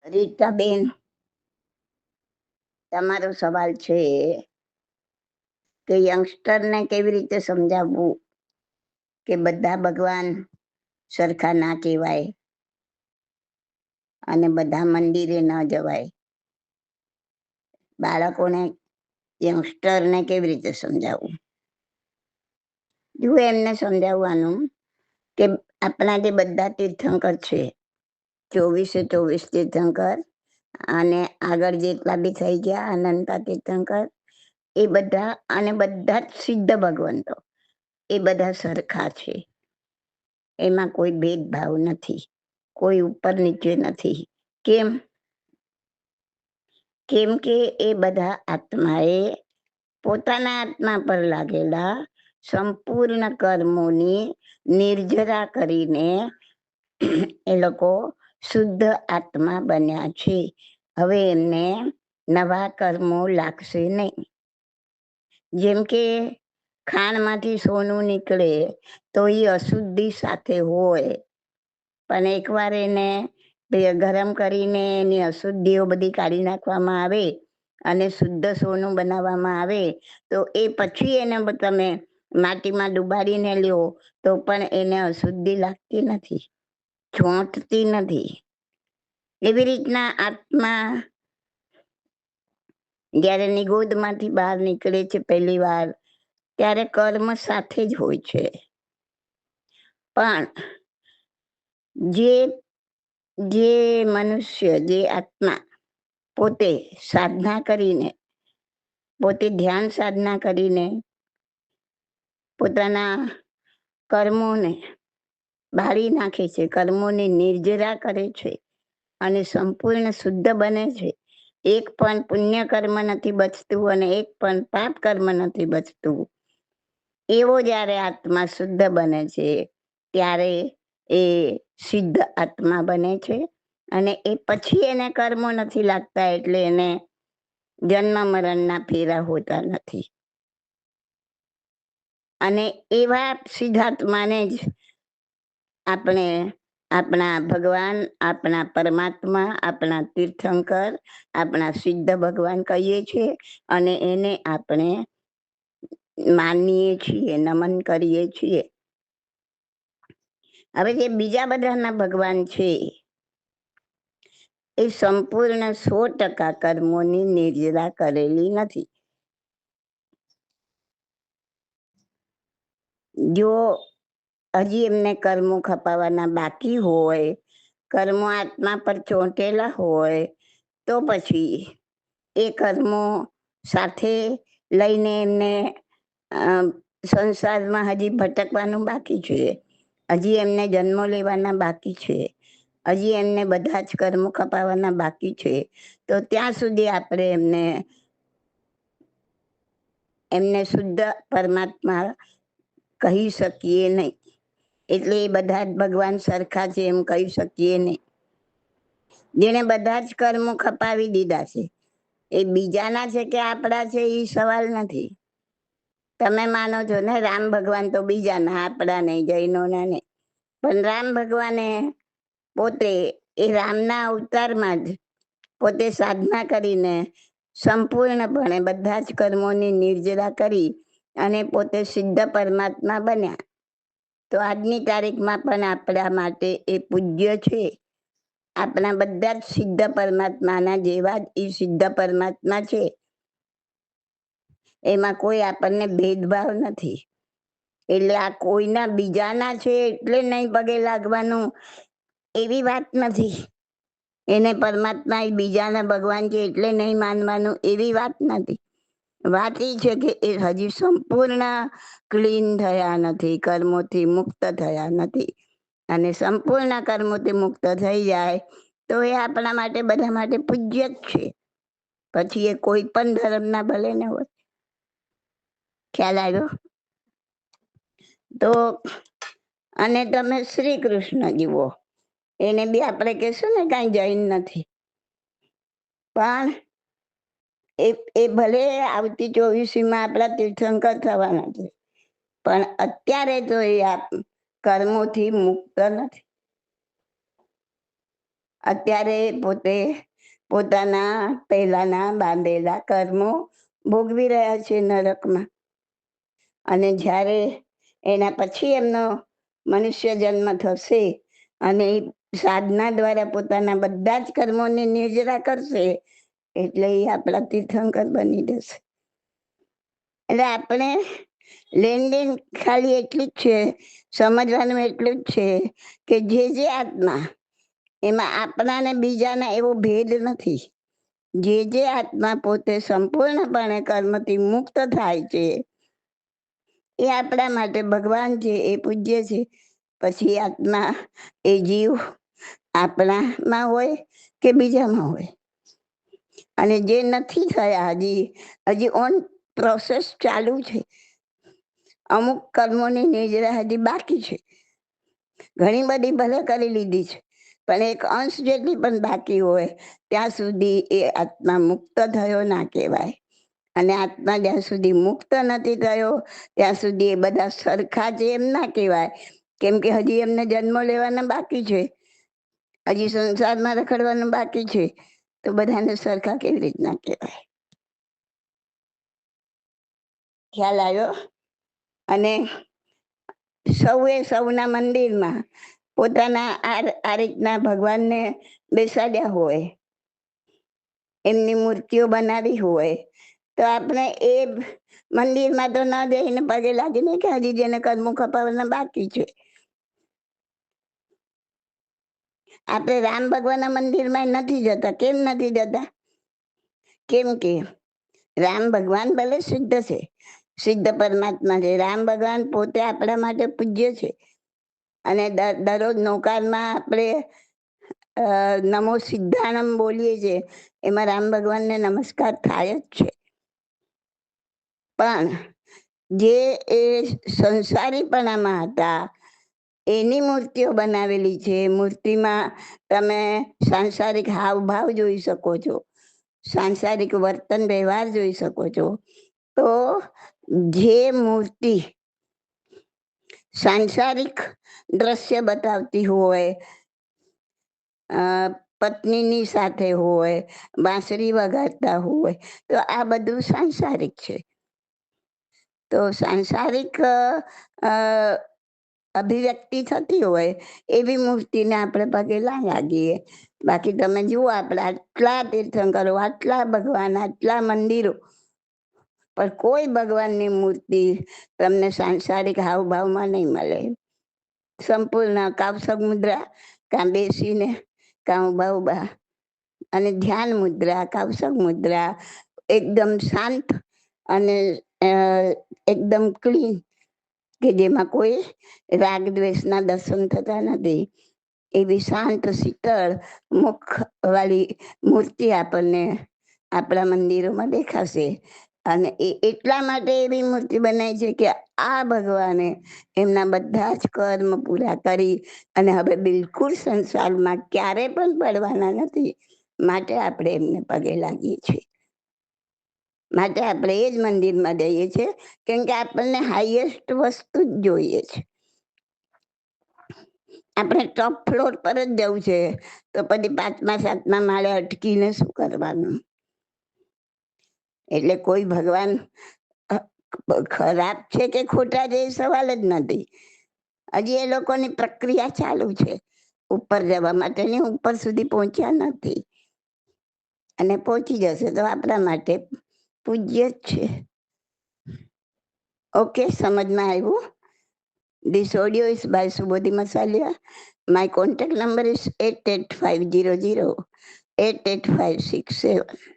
રીટાબેન, તમારો સવાલ છે કે યંગસ્ટરને કેવી રીતે સમજાવવું કે બધા ભગવાન સરખા ના કહેવાય અને બધા મંદિરે ન જવાય. બાળકોને, યંગસ્ટરને કેવી રીતે સમજાવવું? જો એમને સમજાવવાનું કે આપણા જે બધા તીર્થંકર છે, 24 તીર્થંકર અને આગળ જેટલા બી થઈ ગયા અનંતા તીર્થંકર, એ બધા અને બધા જ સિદ્ધ ભગવંતો, એ બધા સરખા છે. એમાં કોઈ ભેદભાવ નથી, કોઈ ઉપર નીચે નથી. કેમ કે એ બધા આત્માએ પોતાના આત્મા પર લાગેલા સંપૂર્ણ કર્મોની નિર્જરા કરીને એ લોકો શુદ્ધ આત્મા બન્યા છે. હવે એમને નવા કર્મો લાગશે નહીં. જેમ કે ખાણમાંથી સોનું નીકળે તો એ અશુદ્ધિ સાથે હોય, પણ એકવાર એને ગરમ કરીને એની અશુદ્ધિઓ બધી કાઢી નાખવામાં આવે અને શુદ્ધ સોનું બનાવવામાં આવે તો એ પછી એને તમે માટીમાં ડુબાડીને લ્યો તો પણ એને અશુદ્ધિ લાગતી નથી, ચોંટતી નથી. એવી રીતના આત્મા જ્યારે નિગોદમાંથી બહાર નીકળે છે પહેલી વાર, ત્યારે કર્મ સાથે જ હોય છે. પણ જે મનુષ્ય, જે આત્મા પોતે સાધના કરીને, પોતે ધ્યાન સાધના કરીને પોતાના કર્મોને બાળી નાખે છે, કર્મોની નિર્જરા કરે છે અને સંપૂર્ણ શુદ્ધ બને છે, એક પણ પુણ્ય કર્મ નથી બચતું અને એક પણ પાપ કર્મ નથી બચતું, એવો જ્યારે આત્મા શુદ્ધ બને છે ત્યારે એ સિદ્ધ આત્મા બને છે. અને એ પછી એને કર્મો નથી લાગતા, એટલે એને જન્મ મરણના ફેરા હોતા નથી. અને એવા સિદ્ધાત્માને જ આપણે આપણા ભગવાન, આપણા પરમાત્મા, આપણા તીર્થંકર, આપણા સિદ્ધ ભગવાન કહીએ છીએ અને એને આપણે માનીએ છીએ, નમન કરીએ છીએ. હવે જે બીજા બધાના ભગવાન છે એ સંપૂર્ણ 100% કર્મોની નિર્જરા કરેલી નથી. જો હજી એમને કર્મો ખપાવવાના બાકી હોય, કર્મો આત્મા પર ચોંટેલા હોય, તો પછી એ કર્મો સાથે લઈને એમને સંસારમાં હજી ભટકવાનું બાકી છે, હજી એમને જન્મો લેવાના બાકી છે, હજી એમને બધા જ કર્મો ખપાવવાના બાકી છે. તો ત્યાં સુધી આપણે એમને શુદ્ધ પરમાત્મા કહી શકીએ નહીં. એટલે એ બધા જ ભગવાન સરખા છે એમ કહી શકીએ નહીં. જેને બધા જ કર્મો ખપાવી દીધા છે, એ બીજાના છે કે આપણા છે એ સવાલ નથી. તમે માનો છો ને રામ ભગવાન તો બીજાના, આપણા નહીં, જૈનોના નહીં. પણ રામ ભગવાને પોતે એ રામના અવતારમાં જ પોતે સાધના કરીને સંપૂર્ણપણે બધા જ કર્મોની નિર્જરા કરી અને પોતે સિદ્ધ પરમાત્મા બન્યા. તો આજની તારીખમાં પણ આપણા માટે એ પૂજ્ય છે. આપણા બધા જ સિદ્ધ પરમાત્માના જેવા જ એ સિદ્ધ પરમાત્મા છે. એમાં કોઈ આપણને ભેદભાવ નથી. એટલે આ કોઈના બીજાના છે એટલે નહીં પગે લાગવાનું એવી વાત નથી. એને પરમાત્મા એ બીજાના ભગવાન છે એટલે નહીં માનવાનું એવી વાત નથી. વાત એ છે કે એ હજી સંપૂર્ણ ક્લીન થયા નથી, કર્મોથી મુક્ત થયા નથી. અને સંપૂર્ણ કર્મોથી મુક્ત થઈ જાય તો એ આપણા માટે, બધા માટે પૂજ્ય જ છે. પછી એ કોઈ પણ ધર્મના ભલે ન હોય. ખ્યાલ આવ્યો? તો અને તમે શ્રી કૃષ્ણ જુઓ, એને બી આપણે કહેશું ને કાંઈ જૈન નથી, પણ એ ભલે આવતી 24મીમાં આપણા તીર્થંકર થવાના છે, પણ અત્યારે તો એ કર્મોથી મુક્ત નથી. અત્યારે પોતે પોતાના પહેલાના બાંધેલા કર્મો ભોગવી રહ્યા છે નરકમાં. અને જ્યારે એના પછી એમનો મનુષ્ય જન્મ થશે અને એ સાધના દ્વારા પોતાના બધા જ કર્મોને નિર્જરા કરશે, એટલે એ આપણા તીર્થંકર બની જશે. એટલે આપણે લેનદેન ખાલી એટલું જ છે, સમજવાનું એટલું જ છે કે જે આત્મા, એમાં આપણા ને બીજાના એવો ભેદ નથી. જે આત્મા પોતે સંપૂર્ણપણે કર્મથી મુક્ત થાય છે, એ આપણા માટે ભગવાન છે, એ પૂજ્ય છે. પછી આત્મા એ જીવ આપણામાં હોય કે બીજામાં હોય. અને જે નથી થયા હજી ઓન પ્રોસેસ ચાલુ છે. અમુક કર્મોની નિજરા હજી બાકી છે. ઘણી બધી ભલે કરી લીધી છે, પણ એક અંશ જેટલી પણ બાકી હોય ત્યાં સુધી એ આત્મા મુક્ત થયો ના કહેવાય. અને આત્મા જ્યાં સુધી મુક્ત નથી થયો ત્યાં સુધી એ બધા સરખા છે એમ ના કહેવાય. કેમ કે હજી એમને જન્મ લેવાના બાકી છે, હજી સંસારમાં રખડવાનું બાકી છે, તો બધાને સરખા કેવી રીતના કહેવાય? ખ્યાલ આવ્યો? અને સૌએ સૌના મંદિરમાં પોતાના આ રીતના ભગવાનને બેસાડ્યા હોય, એમની મૂર્તિઓ બનાવી હોય, તો આપણે એ મંદિરમાં તો ન જઈને પગે લાગીને કે હજી જેને કર્મો કપાવવાના બાકી છે. આપણે રામ ભગવાનના મંદિરમાં નથી જતા. કેમ નથી જતા? કેમ કે રામ ભગવાન ભલે સિદ્ધ છે, સિદ્ધ પરમાત્મા છે. રામ ભગવાન પોતે આપણા માટે પૂજ્ય છે. અને દરરોજ નૌકારમાં આપણે નમો સિદ્ધાણમ બોલીએ છીએ, એમાં રામ ભગવાનને નમસ્કાર થાય જ છે. પણ જે એ સંસારીપણામાં હતા, એની મૂર્તિઓ બનાવેલી છે. મૂર્તિમાં તમે સાંસારિક હાવભાવ જોઈ શકો છો, સાંસારિક વર્તન વ્યવહાર જોઈ શકો છો. તો જે મૂર્તિ સાંસારિક દ્રશ્ય બતાવતી હોય, પત્નીની સાથે હોય, બાંસરી વગાડતા હોય, તો આ બધું સાંસારિક છે. તો સાંસારિક અભિવ્યક્તિ થતી હોય એવી મૂર્તિને આપણે પગે ના લાગીએ. બાકી તમે જુઓ, આપણે આટલા તીર્થંકરો, આટલા ભગવાન, આટલા મંદિરો, પણ કોઈ ભગવાનની મૂર્તિ તમને સાંસારિક હાવભાવમાં નહીં મળે. સંપૂર્ણ કાવસક મુદ્રા, કાં બેસીને, કાં ઉભા અને ધ્યાન મુદ્રા, કાવસક મુદ્રા, એકદમ શાંત અને એકદમ ક્લીન, કે જેમાં કોઈ રાગ દ્વેષના દર્શન થતા નથી, એવી શાંત શીતળ મુખ વાળી મૂર્તિ આપણને આપણા મંદિરોમાં દેખાશે. અને એ એટલા માટે એવી મૂર્તિ બનાવી છે કે આ ભગવાને એમના બધા જ કર્મ પૂરા કરી અને હવે બિલકુલ સંસારમાં ક્યારે પણ પડવાના નથી. માટે આપણે એમને પગે લાગીએ છીએ. માટે આપણે એ જ મંદિરમાં જઈએ છીએ, કેમ કે આપણને હાઈએસ્ટ વસ્તુ જ જોઈએ છે. આપણે ટોપ ફ્લોર પર જ જવું છે, તો પછી 5મા 7મા માળે અટકીને શું કરવાનું? એટલે કોઈ ભગવાન ખરાબ છે કે ખોટા છે એ સવાલ જ નથી. હજી એ લોકોની પ્રક્રિયા ચાલુ છે ઉપર જવા માટેની, ઉપર સુધી પહોંચ્યા નથી. અને પહોંચી જશે તો આપણા માટે પૂજ્ય જ છે. ઓકે, સમજમાં આવ્યું? This audio is by Subodhi Masalia. My contact number is 88500 88567.